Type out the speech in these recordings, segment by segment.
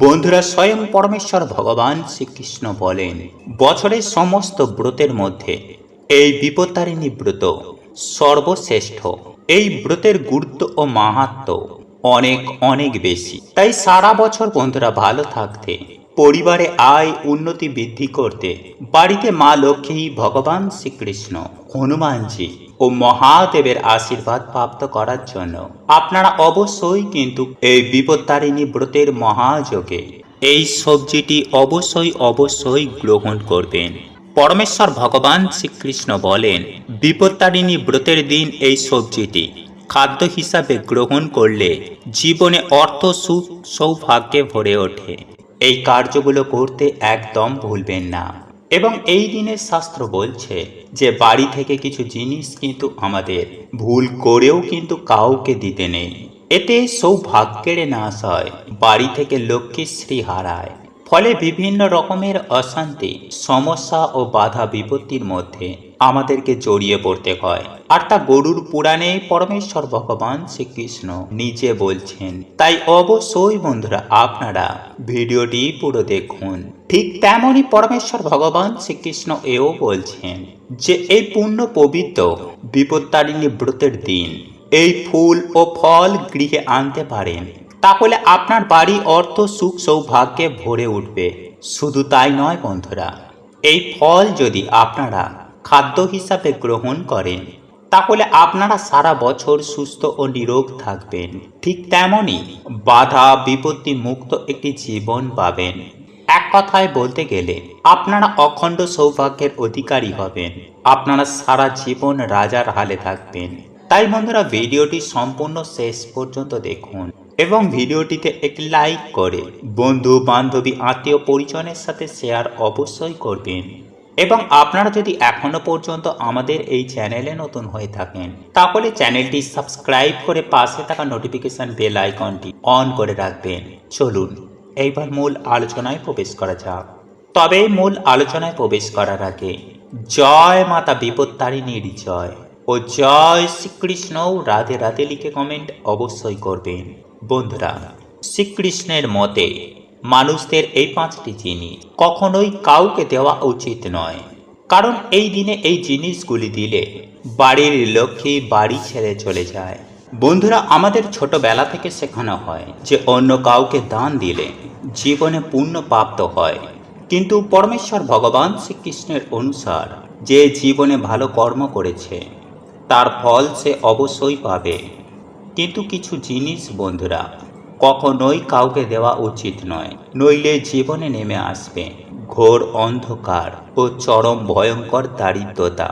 বন্ধুরা, স্বয়ং পরমেশ্বর ভগবান শ্রীকৃষ্ণ বলেন, বছরের সমস্ত ব্রতের মধ্যে এই বিপত্তারিণী ব্রত সর্বশ্রেষ্ঠ। এই ব্রতের গুরুত্ব ও মাহাত্ম্য অনেক অনেক বেশি। তাই সারা বছর বন্ধুরা ভালো থাকতে, পরিবারে আয় উন্নতি বৃদ্ধি করতে, বাড়িতে মা লক্ষ্মী, ভগবান শ্রীকৃষ্ণ, হনুমানজি ও মহাদেবের আশীর্বাদ প্রাপ্ত করার জন্য আপনারা অবশ্যই কিন্তু এই বিপত্তারিণী ব্রতের মহাযোগে এই সবজিটি অবশ্যই গ্রহণ করবেন। পরমেশ্বর ভগবান শ্রীকৃষ্ণ বলেন, বিপত্তারিণী ব্রতের দিন এই সবজিটি খাদ্য হিসাবে গ্রহণ করলে জীবনে অর্থ, সুখ, সৌভাগ্যে ভরে ওঠে। এই কার্যগুলো করতে একদম ভুলবেন না। এবং এই দিনের শাস্ত্র বলছে যে বাড়ি থেকে কিছু জিনিস কিন্তু আমাদের ভুল করেও কিন্তু কাউকে দিতে নেই। এতে সৌভাগ্যের নাশ হয়, বাড়ি থেকে লক্ষ্মীশ্রী হারায়। ফলে বিভিন্ন রকমের অশান্তি, সমস্যা ও বাধা বিপত্তির মধ্যে আমাদেরকে জড়িয়ে পড়তে হয়। আর তা গরুর পুরাণে পরমেশ্বর ভগবান শ্রীকৃষ্ণ নিজে বলছেন। তাই অবশ্যই বন্ধুরা আপনারা ভিডিওটি পুরো দেখুন। ঠিক তেমনই পরমেশ্বর ভগবান শ্রীকৃষ্ণ এও বলছেন যে এই পূর্ণ পবিত্র বিপত্তারিণী ব্রতের দিন এই ফুল ও ফল গৃহে আনতে পারেন, তাহলে আপনার বাড়ি অর্থ, সুখ, সৌভাগ্যে ভরে উঠবে। শুধু তাই নয় বন্ধুরা, এই ফল যদি আপনারা খাদ্য হিসাবে গ্রহণ করেন, তাহলে আপনারা সারা বছর সুস্থ ও নিরোগ থাকবেন। ঠিক তেমনই বাধা বিপত্তি মুক্ত একটি জীবন পাবেন। এক কথায় বলতে গেলে আপনারা অখণ্ড সৌভাগ্যের অধিকারী হবেন। আপনারা সারা জীবন রাজার হালে থাকবেন। তাই বন্ধুরা, ভিডিওটি সম্পূর্ণ শেষ পর্যন্ত দেখুন এবং ভিডিওটিতে একটি লাইক করে বন্ধু বান্ধবী আত্মীয় পরিজনের সাথে শেয়ার অবশ্যই করবেন। এবং আপনারা যদি এখনো পর্যন্ত আমাদের এই চ্যানেলে নতুন হয়ে থাকেন, তাহলে চ্যানেলটি সাবস্ক্রাইব করে পাশে থাকা নোটিফিকেশন বেল আইকনটি অন করে রাখবেন। চলুন এইবার মূল আলোচনায় প্রবেশ করা যাক। তবে মূল আলোচনায় প্রবেশ করার আগে জয় মাতা বিপত্তারিণীর জয় ও জয় শ্রীকৃষ্ণ রাধে রাধে লিখে কমেন্ট অবশ্যই করবেন। বন্ধুরা, শ্রীকৃষ্ণের মতে মানুষদের এই 5টি জিনিস কখনোই কাউকে দেওয়া উচিত নয়, কারণ এই দিনে এই জিনিসগুলি দিলে বাড়ির লক্ষ্মী বাড়ি ছেড়ে চলে যায়। বন্ধুরা, আমাদের ছোটবেলা থেকে শেখানো হয় যে অন্য কাউকে দান দিলে জীবনে পুণ্য প্রাপ্ত হয়। কিন্তু পরমেশ্বর ভগবান শ্রীকৃষ্ণের অনুসার যে জীবনে ভালো কর্ম করেছে তার ফল সে অবশ্যই পাবে। কিন্তু কিছু জিনিস বন্ধুরা কখনোই কাউকে দেওয়া উচিত নয়, নইলে জীবনে নেমে আসবে ঘোর অন্ধকার ও চরম ভয়ঙ্কর দারিদ্রতা।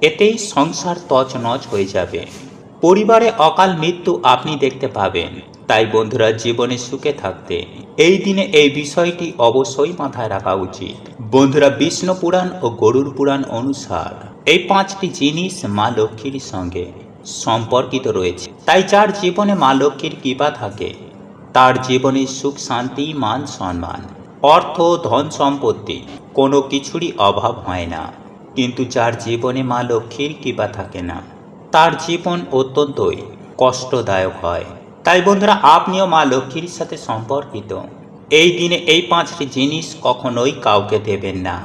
এতেই সংসার তছনছ হয়ে যাবে, পরিবারে অকাল মৃত্যু আপনি দেখতে পাবেন। তাই বন্ধুরা, জীবনে সুখে থাকতে এই দিনে এই বিষয়টি অবশ্যই মাথায় রাখা উচিত। বন্ধুরা, বিষ্ণু পুরাণ ও গরুর পুরাণ অনুসার এই 5টি জিনিস মা লক্ষ্মীর সঙ্গে সম্পর্কিত রয়েছে। তাই যার জীবনে মা লক্ষ্মীর কৃপা থাকে তার জীবনে সুখ, শান্তি, মান সম্মান, অর্থ, ধন সম্পত্তি কোনো কিছুরই অভাব হয় না। কিন্তু যার জীবনে মা লক্ষ্মীর কৃপা থাকে না তার জীবন অত্যন্তই কষ্টদায়ক হয়। তাই বন্ধুরা, আপনিও মা লক্ষ্মীর সাথে সম্পর্কিত এই দিনে এই 5টি জিনিস কখনোই কাউকে দেবেন না।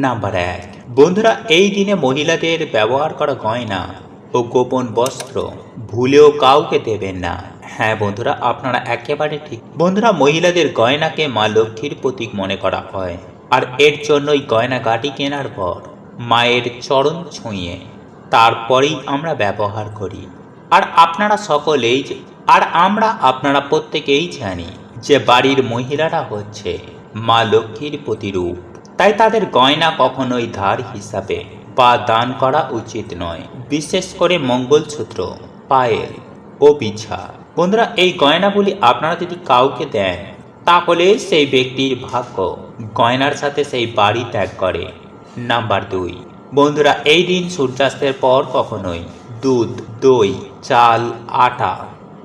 নাম্বার 1, বন্ধুরা, এই দিনে মহিলাদের ব্যবহার করা গয়না ও গোপন বস্ত্র ভুলেও কাউকে দেবেন না। হ্যাঁ বন্ধুরা, আপনারা একেবারে ঠিক। বন্ধুরা, মহিলাদের গয়নাকে মা লক্ষ্মীর প্রতীক মনে করা হয়, আর এর জন্যই গয়নাগাটি কেনার পর মায়ের চরণ ছুঁয়ে তারপরেই আমরা ব্যবহার করি। আর আপনারা প্রত্যেকেই জানি যে বাড়ির মহিলারা হচ্ছে মা লক্ষ্মীর প্রতিরূপ। তাই তাদের গয়না কখনোই ধার হিসাবে বা দান করা উচিত নয়, বিশেষ করে মঙ্গলসূত্র, পায়েল ও বিছা। বন্ধুরা, এই গয়নাগুলি আপনারা যদি কাউকে দেন তাহলে সেই ব্যক্তির ভাগ্য গয়নার সাথে সেই বাড়ি ত্যাগ করে। নাম্বার 2, বন্ধুরা, এই দিন সূর্যাস্তের পর কখনোই দুধ, দই, চাল, আটা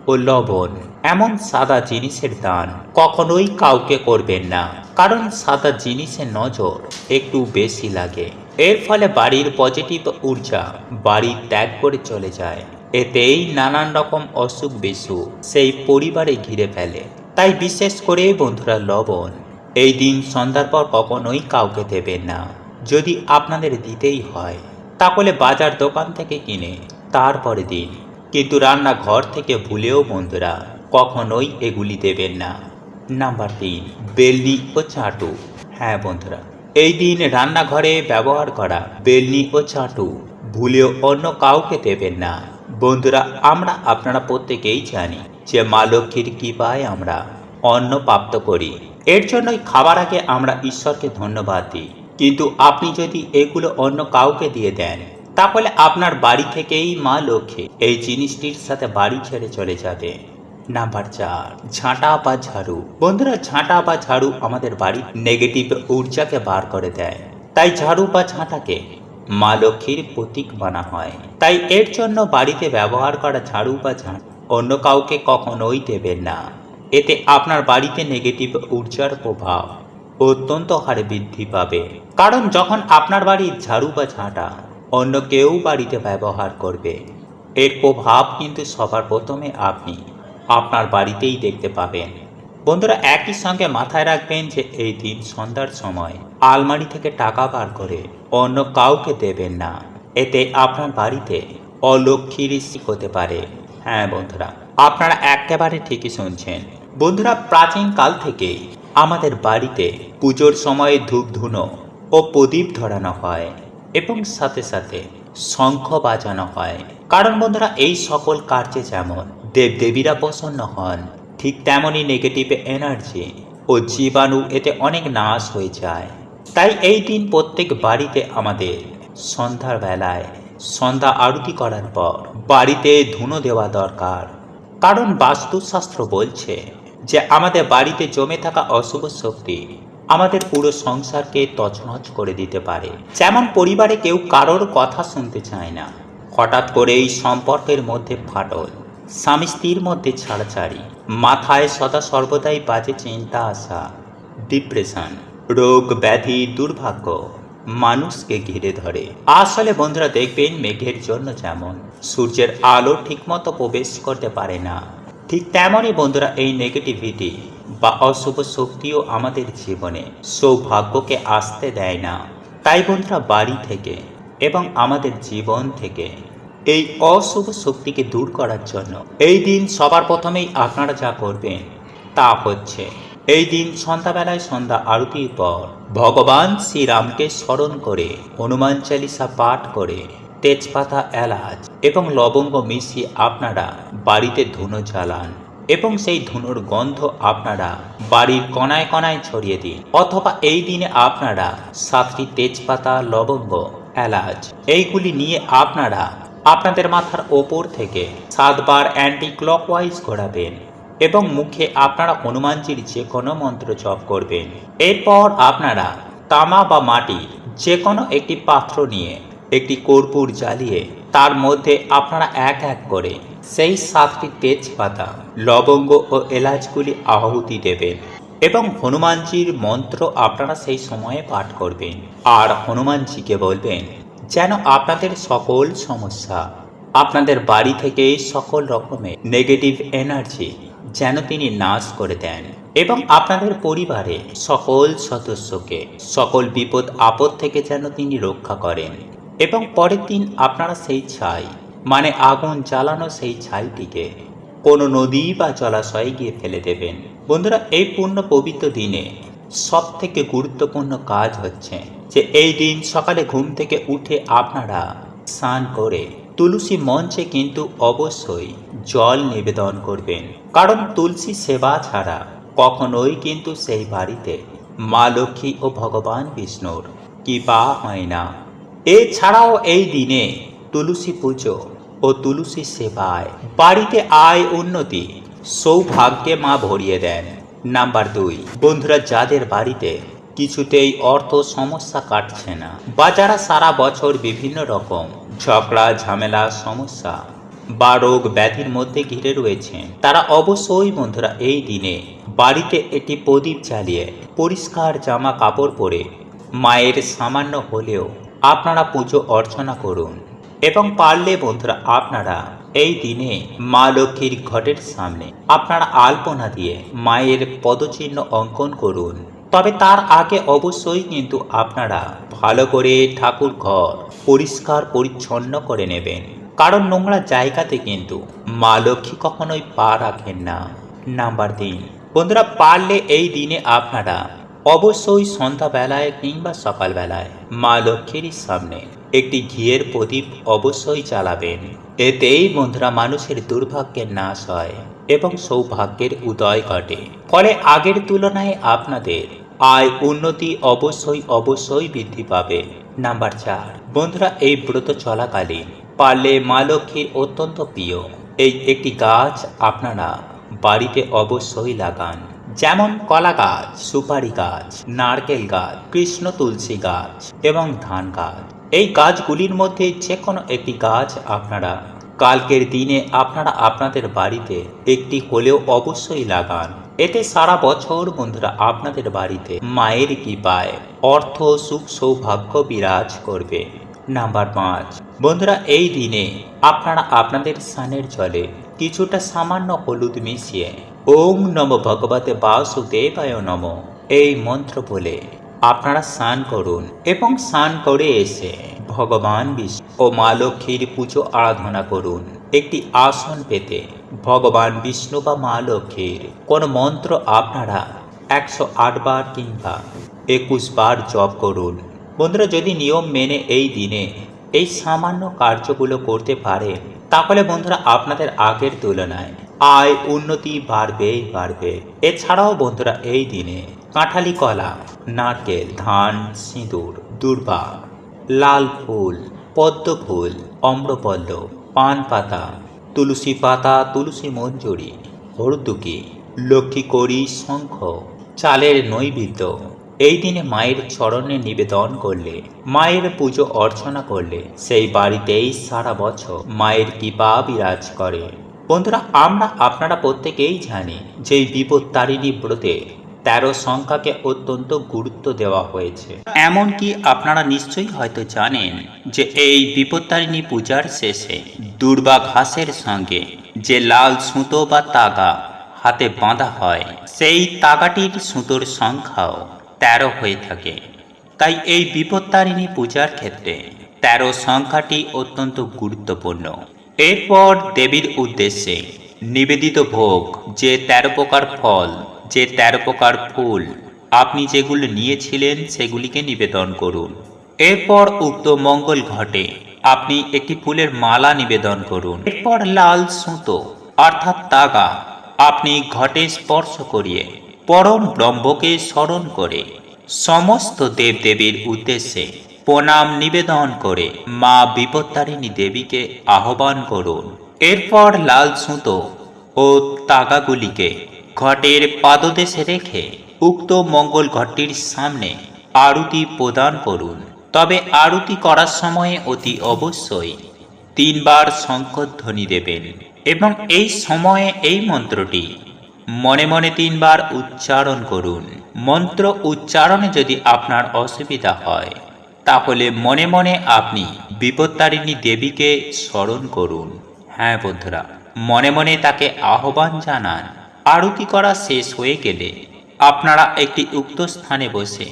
ও লবণ এমন সাদা জিনিসের দান কখনোই কাউকে করবেন না, কারণ সাদা জিনিসের নজর একটু বেশি লাগে। এর ফলে বাড়ির পজিটিভ ঊর্জা বাড়ি ত্যাগ করে চলে যায়। এতেই নানান রকম অসুখ বিসুখ সেই পরিবারে ঘিরে ফেলে। তাই বিশেষ করে বন্ধুরা লবণ এই দিন সন্ধ্যার পর কখনোই কাউকে দেবেন না। যদি আপনাদের দিতেই হয় তাহলে বাজার দোকান থেকে কিনে তারপরে দিন, কিন্তু রান্নাঘর থেকে ভুলেও বন্ধুরা কখনোই এগুলি দেবেন না। নাম্বার 3, বেলনি ও চাটু। হ্যাঁ বন্ধুরা, এই দিন রান্নাঘরে ব্যবহার করা বেলনি ও চাটু ভুলেও অন্য কাউকে দেবেন না। বন্ধুরা, আপনারা প্রত্যেকেই জানি যে মা লক্ষ্মীর কৃপায় আমরা অন্ন প্রাপ্ত করি, এর জন্যই খাবার আগে আমরা ঈশ্বরকে ধন্যবাদ দিই। কিন্তু আপনি যদি এগুলো অন্য কাউকে দিয়ে দেন তাহলে আপনার বাড়ি থেকেই মা লক্ষ্মী এই জিনিসটির সাথে বাড়ি ছেড়ে চলে যাবে। নাম্বার 4, ঝাঁটা বা ঝাড়ু। বন্ধুরা, ঝাঁটা বা ঝাড়ু আমাদের বাড়ির নেগেটিভ ঊর্জাকে বার করে দেয়, তাই ঝাড়ু বা ঝাঁটাকে মা লক্ষ্মীর প্রতীক মানা হয়। তাই এর জন্য বাড়িতে ব্যবহার করা ঝাড়ু বা ঝাঁটা অন্য কাউকে কখনোই দেবেন না। এতে আপনার বাড়িতে নেগেটিভ ঊর্জার প্রভাব অত্যন্ত হারে বৃদ্ধি পাবে। কারণ যখন আপনার বাড়ির ঝাড়ু বা ঝাঁটা অন্য কেউ বাড়িতে ব্যবহার করবে, এর প্রভাব কিন্তু সবার প্রথমে আপনি আপনার বাড়িতেই দেখতে পাবেন। বন্ধুরা, একই সঙ্গে মাথায় রাখবেন যে এই দিন সন্ধ্যার সময় আলমারি থেকে টাকা বার করে অন্য কাউকে দেবেন না। এতে আপনার বাড়িতে অলক্ষ্মীর হতে পারে। হ্যাঁ বন্ধুরা, আপনারা একেবারে ঠিকই শুনছেন। বন্ধুরা, প্রাচীন কাল থেকেই আমাদের বাড়িতে পুজোর সময় ধূপ ধুনো ও প্রদীপ ধরানো হয় এবং সাথে সাথে শঙ্খ বাজানো হয়। কারণ বন্ধুরা, এই সকল কার্যে যেমন দেবদেবীরা প্রসন্ন হন, ঠিক তেমনই নেগেটিভ এনার্জি ও জীবাণু এতে অনেক নাশ হয়ে যায়। তাই এই দিন প্রত্যেক বাড়িতে আমাদের সন্ধ্যার বেলায় সন্ধ্যা আরতি করার পর বাড়িতে ধুনো দেওয়া দরকার। কারণ বাস্তুশাস্ত্র বলছে যে আমাদের বাড়িতে জমে থাকা অশুভ শক্তি আমাদের পুরো সংসারকে তছনছ করে দিতে পারে। যেমন পরিবারে কেউ কারোর কথা শুনতে চায় না, হঠাৎ করেই সম্পর্কের মধ্যে ফাটল, স্বামী স্ত্রীর মধ্যে ছাড়াছাড়ি, মাথায় সদা সর্বদাই বাজে চিন্তা আসা, ডিপ্রেশন, রোগ ব্যাধি, দুর্ভাগ্য মানুষকে ঘিরে ধরে। আসলে বন্ধুরা দেখবেন, মেঘের জন্য যেমন সূর্যের আলো ঠিকমতো প্রবেশ করতে পারে না, ঠিক তেমনই বন্ধুরা এই নেগেটিভিটি বা অশুভ শক্তিও আমাদের জীবনে সৌভাগ্যকে আসতে দেয় না। তাই বন্ধুরা, বাড়ি থেকে এবং আমাদের জীবন থেকে এই অশুভ শক্তিকে দূর করার জন্য এই দিন সবার প্রথমেই আপনারা যা করবেন তা হচ্ছে, এই দিন সন্ধ্যাবেলায় সন্ধ্যা আরতির পর ভগবান শ্রীরামকে স্মরণ করে হনুমান চালিসা পাঠ করে তেজপাতা, এলাচ এবং লবঙ্গ মিশিয়ে আপনারা বাড়িতে ধুনো জ্বালান এবং সেই ধুনোর গন্ধ আপনারা বাড়ির কণায় কণায় ছড়িয়ে দিন। অথবা এই দিনে আপনারা 7টি তেজপাতা, লবঙ্গ, এলাচ এইগুলি নিয়ে আপনারা আপনাদের মাথার ওপর থেকে 7 বার অ্যান্টি ক্লকওয়াইজ ঘোরাবেন এবং মুখে আপনারা হনুমানজির যে কোনো মন্ত্র জপ করবেন। এরপর আপনারা তামা বা মাটি যে কোনো একটি পাত্র নিয়ে একটি কর্পূর জ্বালিয়ে তার মধ্যে আপনারা এক এক করে সেই 7টি তেজপাতা, লবঙ্গ ও এলাচগুলি আহুতি দেবেন এবং হনুমানজির মন্ত্র আপনারা সেই সময়ে পাঠ করবেন। আর হনুমানজিকে বলবেন যেন আপনাদের সকল সমস্যা, আপনাদের বাড়ি থেকে সকল রকমের নেগেটিভ এনার্জি যেন তিনি নাশ করে দেন এবং আপনাদের পরিবারে সকল সদস্যকে সকল বিপদ আপদ থেকে যেন তিনি রক্ষা করেন। এবং পরের দিন আপনারা সেই ছাই মানে আগুন জ্বালানো সেই ছাইটিকে কোনো নদী বা জলাশয়ে গিয়ে ফেলে দেবেন। বন্ধুরা, এই পূর্ণ পবিত্র দিনে সব থেকে গুরুত্বপূর্ণ কাজ হচ্ছে যে এই দিন সকালে ঘুম থেকে উঠে আপনারা স্নান করে তুলসী মঞ্চে কিন্তু অবশ্যই জল নিবেদন করবেন। কারণ তুলসী সেবা ছাড়া কখনোই কিন্তু সেই বাড়িতে মা লক্ষ্মী ও ভগবান বিষ্ণুর কৃপা হয় না। এছাড়াও এই দিনে তুলসী পুজো ও তুলসী সেবায় বাড়িতে আয়, উন্নতি, সৌভাগ্যে মা ভরিয়ে দেন। নাম্বার 2, বন্ধুরা যাদের বাড়িতে কিছুতেই অর্থ সমস্যা কাটছে না বা যারা সারা বছর বিভিন্ন রকম ঝগড়া, ঝামেলা, সমস্যা বা রোগ ব্যাধির মধ্যে ঘিরে রয়েছে, তারা অবশ্যই বন্ধুরা এই দিনে বাড়িতে একটি প্রদীপ জ্বালিয়ে পরিষ্কার জামা কাপড় পরে মায়ের সামান্য হলেও আপনারা পুজো অর্চনা করুন এবং পারলে বন্ধুরা আপনারা এই দিনে মা লক্ষ্মীর ঘটের সামনে আপনারা আলপনা দিয়ে মায়ের পদচিহ্ন অঙ্কন করুন। তবে তার আগে অবশ্যই কিন্তু আপনারা ভালো করে ঠাকুর ঘর পরিষ্কার পরিচ্ছন্ন করে নেবেন, কারণ নোংরা জায়গাতে কিন্তু মা লক্ষ্মী কখনোই পা রাখেন না। নাম্বার 3, বন্ধুরা পারলে এই দিনে আপনারা অবশ্যই সন্ধ্যাবেলায় কিংবা সকালবেলায় মা লক্ষ্মীর সামনে একটি ঘিয়ের প্রদীপ অবশ্যই জ্বালাবেন। এতেই বন্ধুরা মানুষের দুর্ভাগ্যের নাশ হয় এবং সৌভাগ্যের উদয় ঘটে। ফলে আগের তুলনায় আপনাদের আয় উন্নতি অবশ্যই বৃদ্ধি পাবে। নাম্বার 4, বন্ধুরা এই ব্রত চলাকালীন পারলে মা লক্ষ্মীর অত্যন্ত প্রিয় এই একটি গাছ আপনারা বাড়িতে অবশ্যই লাগান, যেমন কলা গাছ, সুপারি গাছ, নারকেল গাছ, কৃষ্ণ তুলসী গাছ এবং ধান গাছ। এই গাছগুলির মধ্যে যে কোনো একটি গাছ আপনারা কালকের দিনে আপনারা আপনাদের বাড়িতে একটি হলেও অবশ্যই লাগান। এতে সারা বছর বন্ধুরা আপনাদের বাড়িতে মায়ের কৃপায় অর্থ সুখ সৌভাগ্য বিরাজ করবে। নাম্বার 5, বন্ধুরা এই দিনে আপনারা আপনাদের স্নানের জলে কিছুটা সামান্য হলুদ মিশিয়ে ওম নমো ভগবতে বাসুদেবায় নমঃ এই মন্ত্র বলে আপনারা স্নান করুন এবং স্নান করে এসে ভগবান বিষ্ণু ও মা লক্ষ্মীর পুজো আরাধনা করুন। একটি আসন পেতে ভগবান বিষ্ণু বা মা লক্ষ্মীর কোন মন্ত্র আপনারা 108 বার কিংবা 21 বার জপ করুন। বন্ধুরা যদি নিয়ম মেনে এই দিনে এই সামান্য কার্যগুলো করতে পারেন, তাহলে বন্ধুরা আপনাদের আগের তুলনায় আয় উন্নতি বাড়বে। এছাড়াও বন্ধুরা এই দিনে কাঁঠালি কলা, নারকেল, ধান, সিঁদুর, দূর্বা, লাল ফুল, পদ্ম ফুল, অম্রপল্লব, পান পাতা, তুলসী পাতা, তুলসী মঞ্জুরি, হরদুকি, লক্ষ্মী কড়ি, শঙ্খ, চালের নৈবেদ্য এই দিনে মায়ের চরণে নিবেদন করলে, মায়ের পুজো অর্চনা করলে সেই বাড়িতেই সারা বছর মায়ের কৃপা বিরাজ করে। বন্ধুরা আপনারা প্রত্যেকেই জানি যে এই বিপত্তারিণী ব্রতে 13 সংখ্যাকে অত্যন্ত গুরুত্ব দেওয়া হয়েছে। এমনকি আপনারা নিশ্চয়ই হয়তো জানেন যে এই বিপত্তারিণী পূজার শেষে দুর্বা ঘাসের সঙ্গে যে লাল সুতো বা তাগা হাতে বাঁধা হয়, সেই তাগাটির সুতোর সংখ্যাও 13 হয়ে থাকে। তাই এই বিপত্তারিণী পূজার ক্ষেত্রে 13 সংখ্যাটি অত্যন্ত গুরুত্বপূর্ণ। এরপর দেবীর উদ্দেশ্যে নিবেদিত ভোগ, যে 13 প্রকার ফল, যে 13 প্রকার ফুল আপনি যেগুলো নিয়েছিলেন সেগুলিকে নিবেদন করুন। এরপর উক্ত মঙ্গল ঘটে আপনি একটি ফুলের মালা নিবেদন করুন। এরপর লাল সুতো অর্থাৎ তাগা আপনি ঘটে স্পর্শ করিয়ে পরম ব্রহ্মকে স্মরণ করে সমস্ত দেবদেবীর উদ্দেশ্যে প্রণাম নিবেদন করে মা বিপত্তারিণী দেবীকে আহ্বান করুন। এরপর লাল সুতো ও তাগাগুলিকে ঘটের পাদদেশে রেখে উক্ত মঙ্গল ঘটটির সামনে আরতি প্রদান করুন। তবে আরতি করার সময়ে অতি অবশ্যই 3 বার শঙ্খধ্বনি দেবেন এবং এই সময়ে এই মন্ত্রটি মনে মনে 3 বার উচ্চারণ করুন। মন্ত্র উচ্চারণে যদি আপনার অসুবিধা হয়, তাহলে মনে মনে আপনি বিপত্তারিণী দেবীকে স্মরণ করুন। হ্যাঁ বন্ধুরা, মনে মনে তাকে আহ্বান জানান। আরতি করা শেষ হয়ে গেলে আপনারা একটি উক্ত স্থানে বসে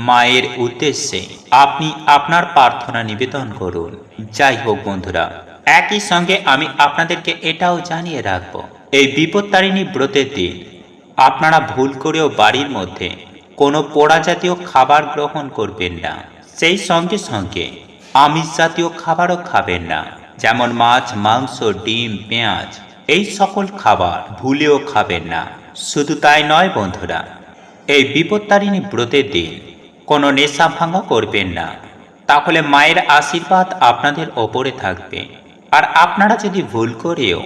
মায়ের উদ্দেশ্যে আপনি আপনার প্রার্থনা নিবেদন করুন। যাই হোক বন্ধুরা, একই সঙ্গে আমি আপনাদেরকে এটাও জানিয়ে রাখবো, এই বিপত্তারিণী ব্রতের দিন আপনারা ভুল করেও বাড়ির মধ্যে কোনো পোড়া জাতীয় খাবার গ্রহণ করবেন না। সেই সঙ্গে সঙ্গে আমিষ জাতীয় খাবারও খাবেন না, যেমন মাছ, মাংস, ডিম, পেঁয়াজ এই সকল খাবার ভুলেও খাবেন না। শুধু তাই নয় বন্ধুরা, এই বিপত্তারিণী ব্রতের দিন কোনো নেশা ভাঙা করবেন না, তাহলে মায়ের আশীর্বাদ আপনাদের ওপরে থাকবে। আর আপনারা যদি ভুল করেও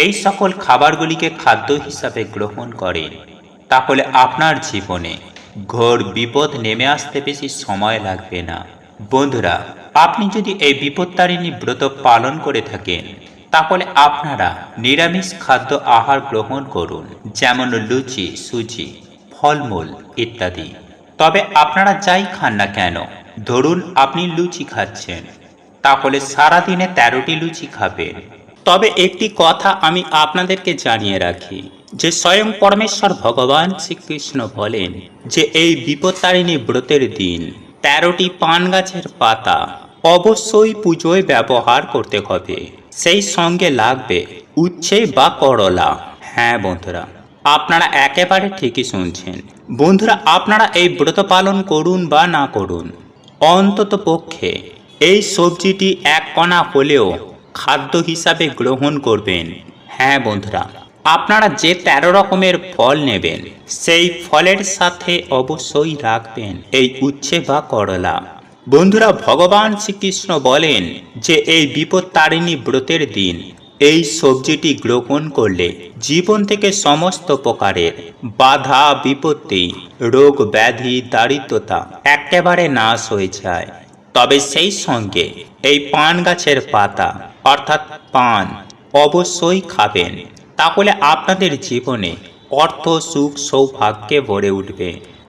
এই সকল খাবারগুলিকে খাদ্য হিসাবে গ্রহণ করেন, তাহলে আপনার জীবনে ঘোর বিপদ নেমে আসতে বেশি সময় লাগবে না। বন্ধুরা, আপনি যদি এই বিপত্তারিণী ব্রত পালন করে থাকেন, তাহলে আপনারা নিরামিষ খাদ্য আহার গ্রহণ করুন, যেমন লুচি, সুজি, ফলমূল ইত্যাদি। তবে আপনারা যাই খান না কেন, ধরুন আপনি লুচি খাচ্ছেন, তাহলে সারাদিনে 13টি লুচি খাবেন তবে একটি কথা আমি আপনাদেরকে জানিয়ে রাখি যে স্বয়ং পরমেশ্বর ভগবান শ্রীকৃষ্ণ বলেন যে এই বিপত্তারিণী ব্রতের দিন 13টি পান গাছের পাতা অবশ্যই পুজোয় ব্যবহার করতে হবে। সেই সঙ্গে লাগবে উচ্ছে বা করলা। হ্যাঁ বন্ধুরা, আপনারা একেবারে ঠিকই শুনছেন। বন্ধুরা, আপনারা এই ব্রত পালন করুন বা না করুন, অন্তত পক্ষে এই সবজিটি এক কণা হলেও খাদ্য হিসাবে গ্রহণ করবেন। হ্যাঁ বন্ধুরা, আপনারা যে 13 রকমের ফল নেবেন সেই ফলের সাথে অবশ্যই রাখবেন এই উচ্ছে বা করলা। বন্ধুরা, ভগবান শ্রীকৃষ্ণ বলেন যে এই বিপত্তারিণী ব্রতের দিন এই সবজিটি গ্রহণ করলে জীবন থেকে সমস্ত প্রকারের বাধা বিপত্তি, রোগ ব্যাধি, দারিদ্রতা একেবারে নাশ হয়ে যায়। তবে সেই সঙ্গে এই পান গাছের পাতা অর্থাৎ পান অবশ্যই খাবেন, তাহলে আপনাদের জীবনে অর্থ সুখ সৌভাগ্যে ভরে উঠবে।